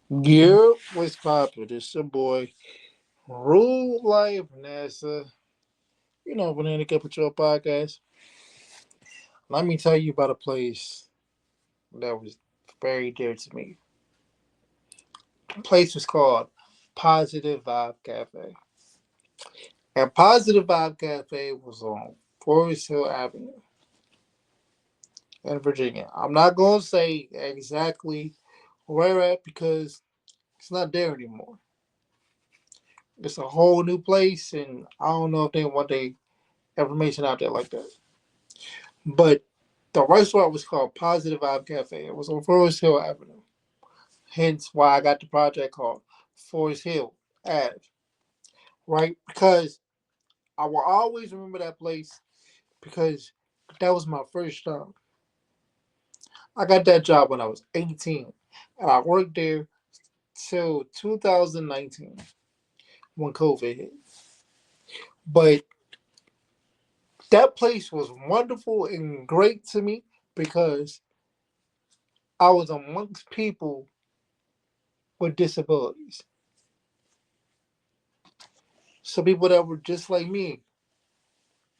Yeah, what's poppin'? It's your boy, Rudelife NASA. Banana Capital Podcast. Let me tell you about a place that was very dear to me. The place was called Positive Vibe Cafe. And Positive Vibe Cafe was on Forest Hill Avenue in Virginia. I'm not going to say exactly where at because it's not there anymore. It's a whole new place, and I don't know if they want their information out there like that. But the restaurant was called Positive Vibe Cafe. It was on Forest Hill Avenue. Hence why I got the project called Forest Hill Ave. Right? Because I will always remember that place because that was my first job. I got that job when I was 18. And I worked there till 2019 when COVID hit. But that place was wonderful and great to me because I was amongst people with disabilities. So people that were just like me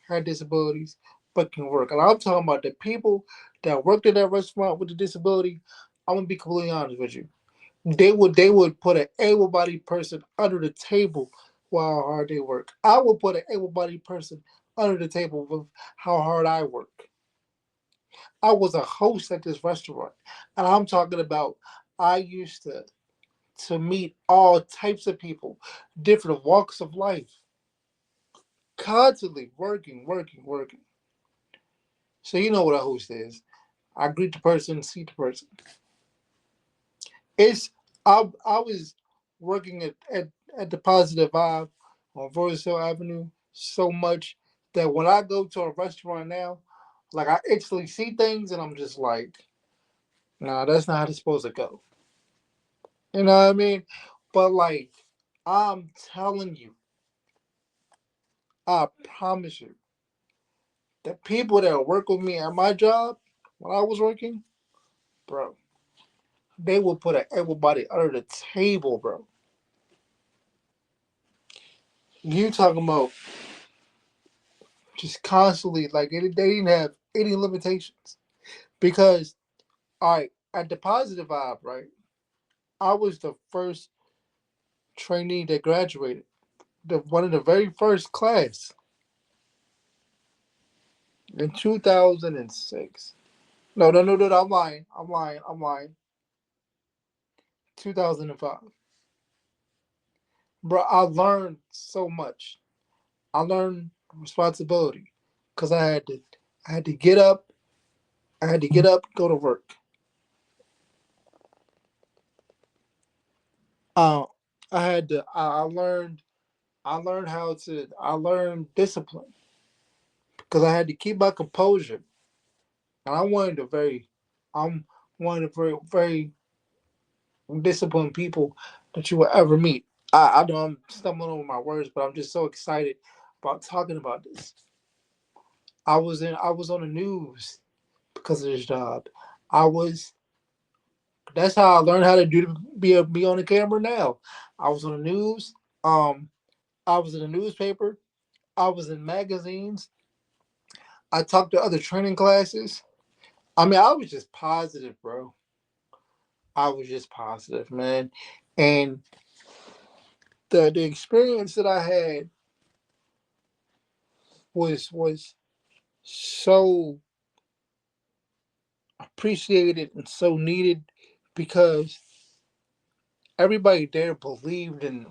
had disabilities but can work. And I'm talking about the people that worked at that restaurant with the disability. I'm gonna be completely honest with you. They would put an able-bodied person under the table while hard they work. I would put an able-bodied person under the table with how hard I work. I was a host at this restaurant, and I'm talking about I used to meet all types of people, different walks of life, constantly working, working, working. So you know what a host is. I greet the person, see the person. It's I was working at the Positive Vibe on Forest Hill Avenue so much that when I go to a restaurant now, like I instantly see things and I'm just like, nah, that's not how it's supposed to go. You know what I mean? But like, I'm telling you, I promise you, the people that work with me at my job when I was working, bro, they will put everybody under the table, bro. You talking about just constantly like they didn't have any limitations because all right at the Positive Vibe, right, I was the first trainee that graduated, the one of the very first class in 2006. No, I'm lying. 2005. Bro, I learned so much. I learned responsibility because I had to get up. I had to get up, go to work. uh, I learned I learned discipline because I had to keep my composure. And I'm one of the very disciplined people that you will ever meet. I know I'm stumbling over my words, but I'm just so excited about talking about this. I was on the news because of this job. I was That's how I learned how to be on the camera now. I was on the news. Um I was in the newspaper. I was in magazines. I talked to other training classes. I mean, I was just positive, bro. I was just positive, man. And the experience that I had was so appreciated and so needed because everybody there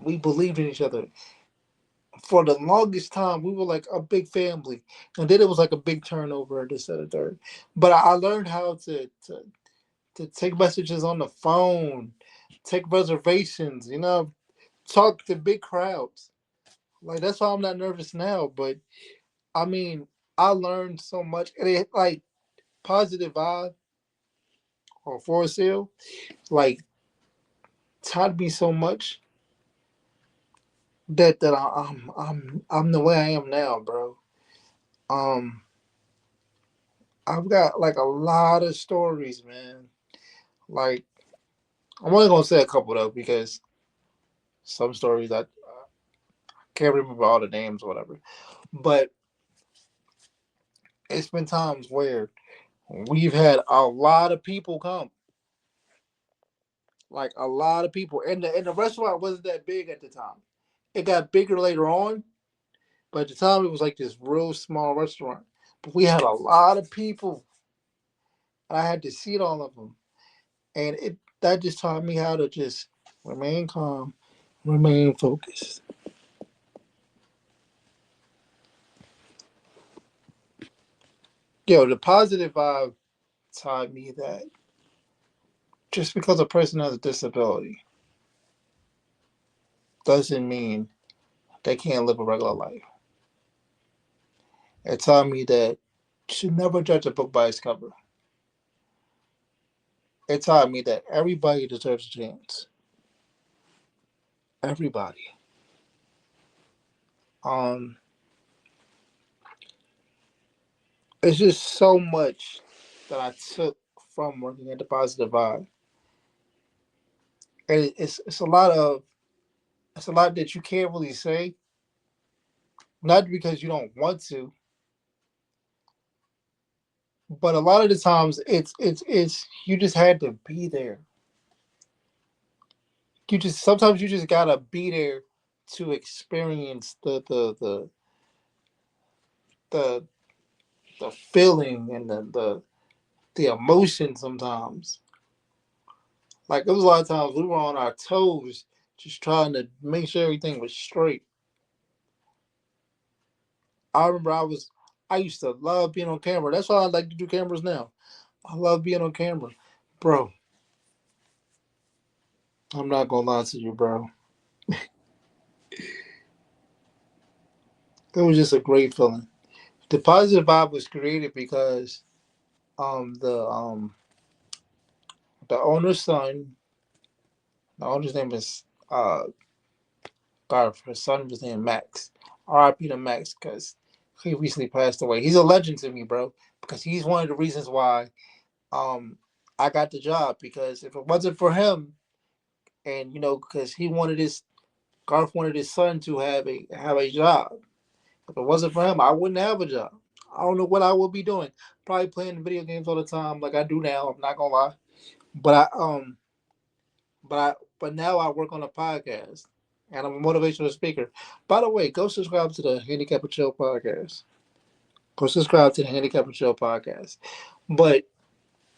we believed in each other. For the longest time, we were like a big family, and then it was like a big turnover at this and the third. But I learned how to take messages on the phone, take reservations, talk to big crowds. Like that's why I'm not nervous now. But I mean, I learned so much, and it like Positive Vibe or Forest Hill, like taught me so much I'm the way I am now, bro. Um, I've got like a lot of stories, man. Like I'm only gonna say a couple though because some stories I can't remember all the names or whatever. But it's been times where we've had a lot of people come, like a lot of people, and the restaurant wasn't that big at the time. It got bigger later on, but at the time it was like this real small restaurant. But we had a lot of people, and I had to seat all of them, and it that just taught me how to just remain calm, remain focused. Yo, the positive vibe taught me that just because a person has a disability doesn't mean they can't live a regular life. It taught me that you should never judge a book by its cover. It taught me that everybody deserves a chance. Everybody. Um, it's just so much that I took from working at the positive vibe, and it's a lot of it's a lot that you can't really say, not because you don't want to, but a lot of the times it's you just had to be there. You just sometimes you just gotta be there to experience the the feeling and the emotion sometimes. Like it was a lot of times we were on our toes just trying to make sure everything was straight. I remember I used to love being on camera. That's why I like to do cameras now. I love being on camera. Bro, I'm not gonna lie to you, bro. It was just a great feeling. The positive vibe was created because the owner's son, the owner's name is God, his son was named Max. R.I.P. to Max because he recently passed away. He's a legend to me, bro, because he's one of the reasons why um I got the job. Because if it wasn't for him, and because he wanted his Garth wanted his son to have a job. If it wasn't for him, I wouldn't have a job. I don't know what I would be doing. Probably playing video games all the time, like I do now. I'm not gonna lie, but but now I work on a podcast, and I'm a motivational speaker. By the way, go subscribe to the Handicap and Chill podcast. Go subscribe to the Handicap and Chill podcast. But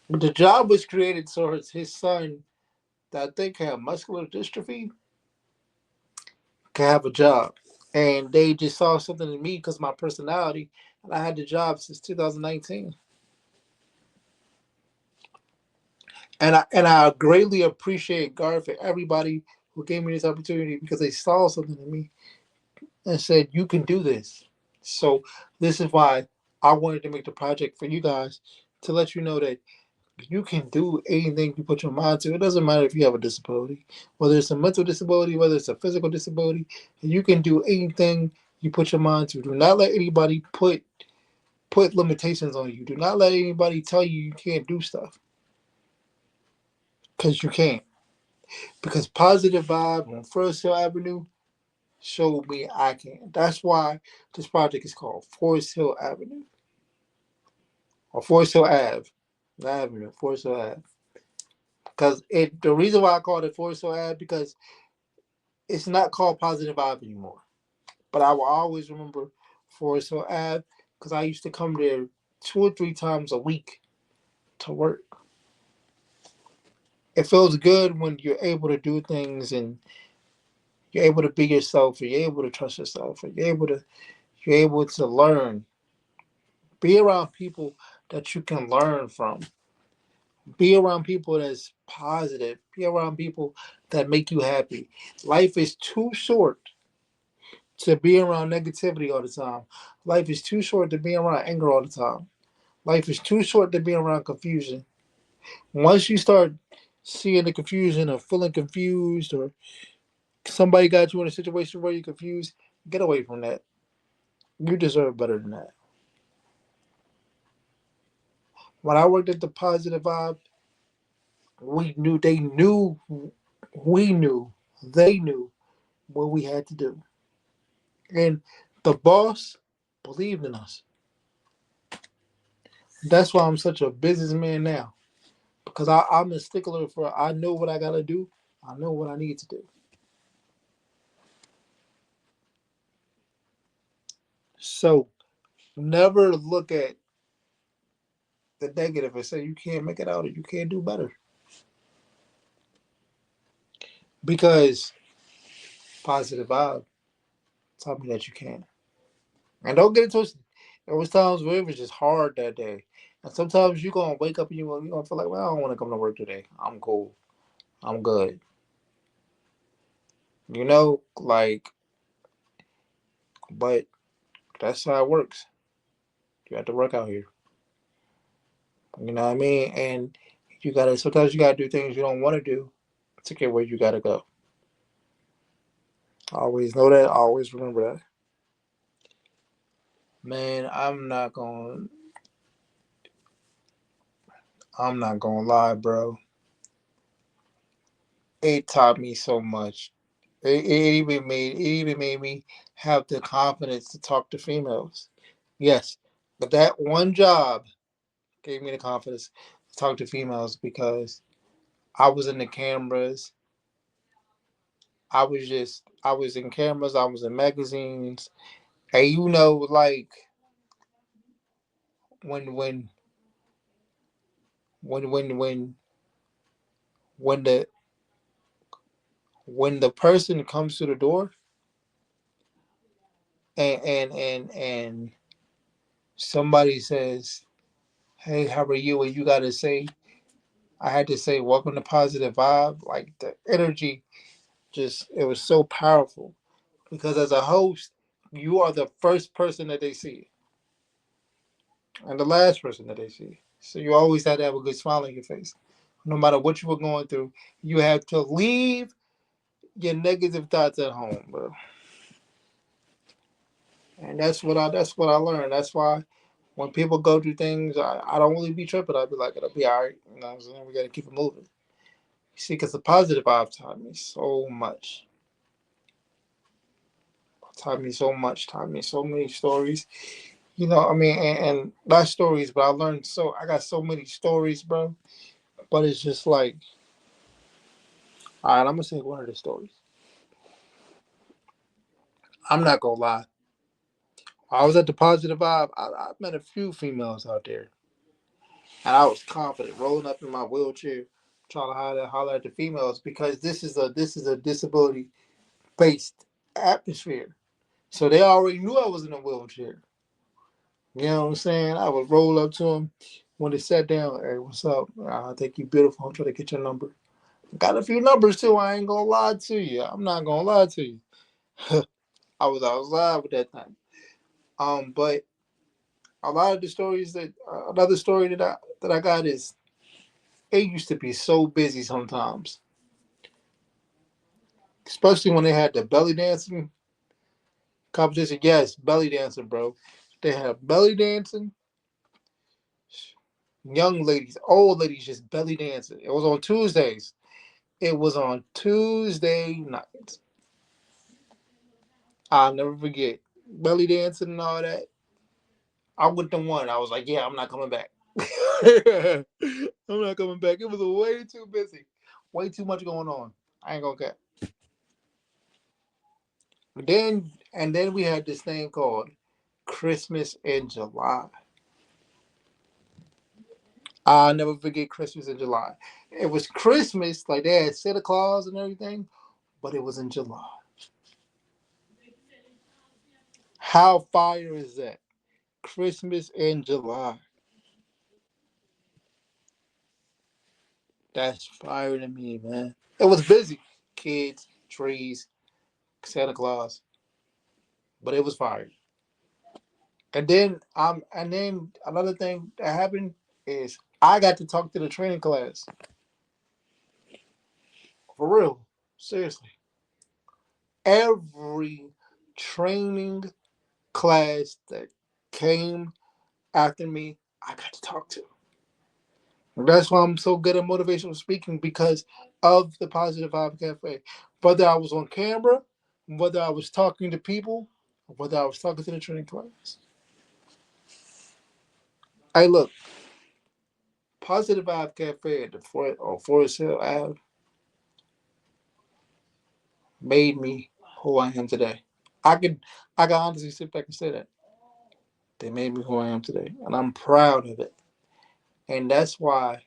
the job was created so his son, that I think had muscular dystrophy, can have a job. And they just saw something in me because of my personality, and I had the job since 2019. And I greatly appreciate Garth and everybody who gave me this opportunity because they saw something in me and said, "You can do this." So this is why I wanted to make the project for you guys, to let you know that you can do anything you put your mind to. It doesn't matter if you have a disability, whether it's a mental disability, whether it's a physical disability. You can do anything you put your mind to. Do not let anybody put limitations on you. Do not let anybody tell you you can't do stuff, because you can't. Because Positive Vibe on First Hill Avenue showed me I can. That's why this project is called Forest Hill Avenue, or Forest Hill Ave, the Avenue, Forest Hill Ave. Because the reason why I called it Forest Hill Ave, because it's not called Positive Vibe anymore. But I will always remember Forest Hill Ave because I used to come there 2 or 3 times a week to work. It feels good when you're able to do things and you're able to be yourself, or you're able to trust yourself, or you're able to learn. Be around people that you can learn from. Be around people that's positive. Be around people that make you happy. Life is too short to be around negativity all the time. Life is too short to be around anger all the time. Life is too short to be around confusion. Once you start seeing the confusion or feeling confused, or somebody got you in a situation where you're confused, get away from that. You deserve better than that. When I worked at the Positive Vibe, We knew, they knew, we knew, they knew what we had to do. And the boss believed in us. That's why I'm such a businessman now. Because I'm a stickler for, I know what I got to do. I know what I need to do. So never look at the negative and say you can't make it out or you can't do better. Because positive vibe taught me that you can. And don't get it twisted. There was times where it was just hard that day. And sometimes you're gonna wake up and you're gonna feel like, well, I don't want to come to work today. I'm cool. I'm good. Like, but that's how it works. You have to work out here. You know what I mean? And you gotta sometimes you gotta do things you don't want to do to get where you gotta go. Always know that, always remember that. Man, I'm not gonna lie, bro. It taught me so much. It even made me have the confidence to talk to females. Yes, but that one job gave me the confidence to talk to females because I was in the cameras. I was in cameras. I was in magazines, and like when when when when when when the when the person comes to the door and somebody says, "Hey, how are you?" and you gotta say, I had to say, "Welcome to Positive Vibe." Like the energy, just it was so powerful because as a host, you are the first person that they see and the last person that they see. So you always had to have a good smile on your face, no matter what you were going through. You have to leave your negative thoughts at home, bro. And that's what I learned. That's why when people go through things, I don't really be tripping. I be like, it'll be all right. You know what I'm saying? We got to keep it moving. You see, because the positive vibe taught me so much. Taught me so much. Taught me so many stories. I mean, and not stories, but I learned so. I got so many stories, bro. But it's just like, all right, I'm gonna say one of the stories. I'm not gonna lie. I was at the positive vibe. I met a few females out there, and I was confident, rolling up in my wheelchair, trying to holler at the females because this is a disability based atmosphere. So they already knew I was in a wheelchair. You know what I'm saying? I would roll up to them when they sat down. Hey, what's up? I think you beautiful. I'm trying to get your number. Got a few numbers too. I ain't gonna lie to you. I'm not gonna lie to you. I was outside with that time. But a lot of the stories that another story that I got is it used to be so busy sometimes, especially when they had the belly dancing competition. Yes, belly dancing, bro. They had belly dancing, young ladies, old ladies just belly dancing. It was on Tuesdays. It was on Tuesday nights. I'll never forget belly dancing and all that. I went to one. I was like, yeah, I'm not coming back. I'm not coming back. It was way too busy, way too much going on. I ain't gonna get. And then we had this thing called Christmas in July. I'll never forget Christmas in July. It was Christmas, like they had Santa Claus and everything, but it was in July. How fire is that? Christmas in July. That's fire to me, man. It was busy. Kids, trees, Santa Claus, but it was fire. And then another thing that happened is I got to talk to the training class. For real. Seriously. Every training class that came after me, I got to talk to. That's why I'm so good at motivational speaking because of the Positive Vibe Cafe. Whether I was on camera, whether I was talking to people, whether I was talking to the training class. Hey, look, Positive Vibe Cafe at the on Forest Hill Ave made me who I am today. I can I can honestly sit back and say that they made me who I am today, and I'm proud of it. And that's why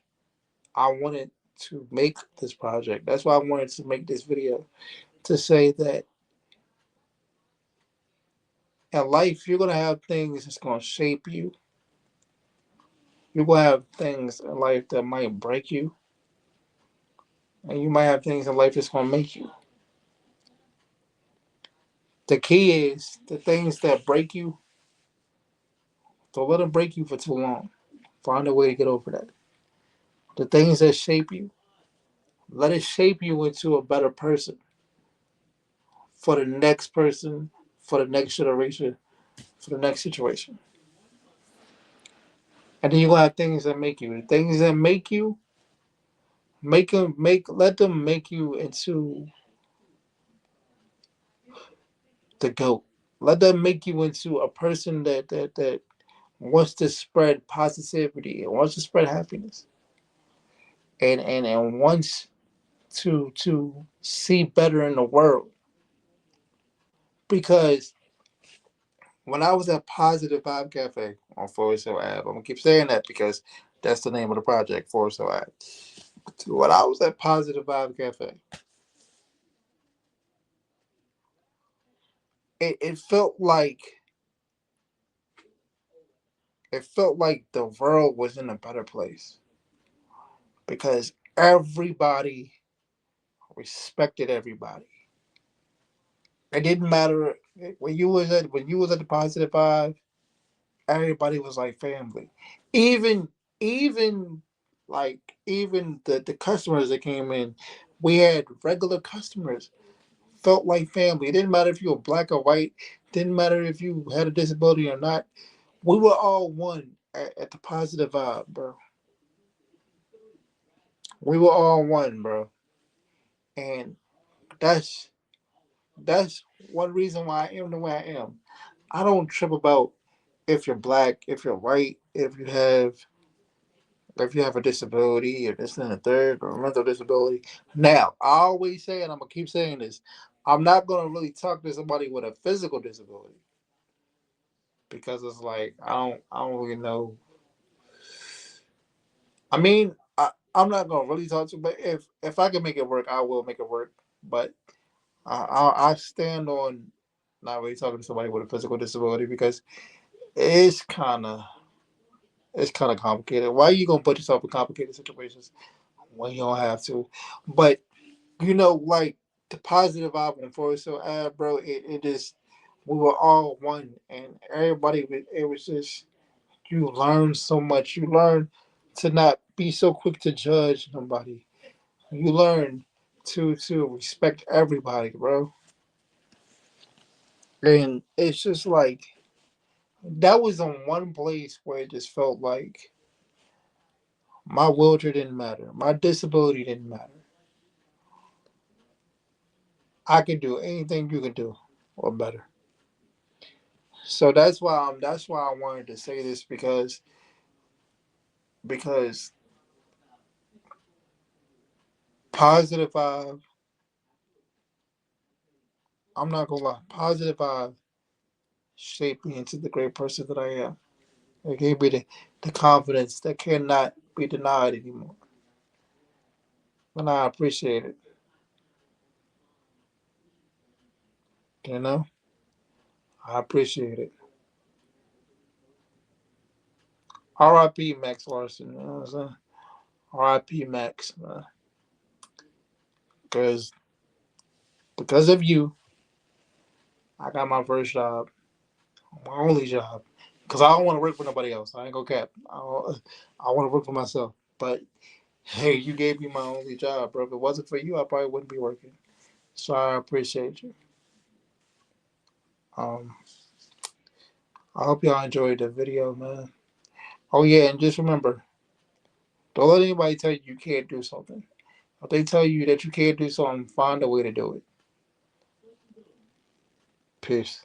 I wanted to make this project. That's why I wanted to make this video to say that in life you're gonna have things that's gonna shape you. You're gonna have things in life that might break you, and you might have things in life that's gonna make you. The key is the things that break you. Don't let them break you for too long. Find a way to get over that. The things that shape you, let it shape you into a better person for the next person, for the next generation, for the next situation. And then you're gonna have things that make you. The things that make you, let them make you into the goat. Let them make you into a person that wants to spread positivity and wants to spread happiness and wants to see better in the world. Because when I was at Positive Vibe Cafe on Forest Hill Ave, I'm gonna keep saying that because that's the name of the project, Forest Hill Ave. When I was at Positive Vibe Cafe, it felt like the world was in a better place because everybody respected everybody. It didn't matter when you was at the Positive Vibe. Everybody was like family. Even even even the customers that came in, we had regular customers. Felt like family. It didn't matter if you were black or white. Didn't matter if you had a disability or not. We were all one at the Positive Vibe, bro. We were all one, bro. And that's that's one reason why I am the way I am. I don't trip about if you're black, if you're white, if you have a disability or this and the third or a mental disability. Now, I always say, and I'm gonna keep saying this, I'm not gonna really talk to somebody with a physical disability because it's like I don't really know. I mean, I'm not gonna really talk to, but if I can make it work, I will make it work. But I stand on not really talking to somebody with a physical disability because it's kind of it's kind of complicated. Why are you gonna put yourself in complicated situations when you don't have to? But like the Positive Vibe on Forest Hill Ave, bro. It just we were all one, and everybody. It was just you learn so much. You learn to not be so quick to judge somebody. You learn to respect everybody, bro. And it's just like that was the one place where it just felt like my wheelchair didn't matter, my disability didn't matter. I could do anything you could do, or better. So that's why I wanted to say this because positive vibe. I'm not gonna lie, positive vibe shaped me into the great person that I am. It gave me the confidence that cannot be denied anymore, and I appreciate it. You know, I appreciate it. R.I.P. Max Larson. You know what I'm saying? R.I.P. Max, man. Because of you, I got my first job, my only job. Because I don't want to work for nobody else. I ain't gonna cap. I want to work for myself. But hey, you gave me my only job, bro. If it wasn't for you, I probably wouldn't be working. So I appreciate you. Um, I hope y'all enjoyed the video, man. Oh yeah, and just remember, Don't let anybody tell you you can't do something. If they tell you that you can't do something, find a way to do it. Peace.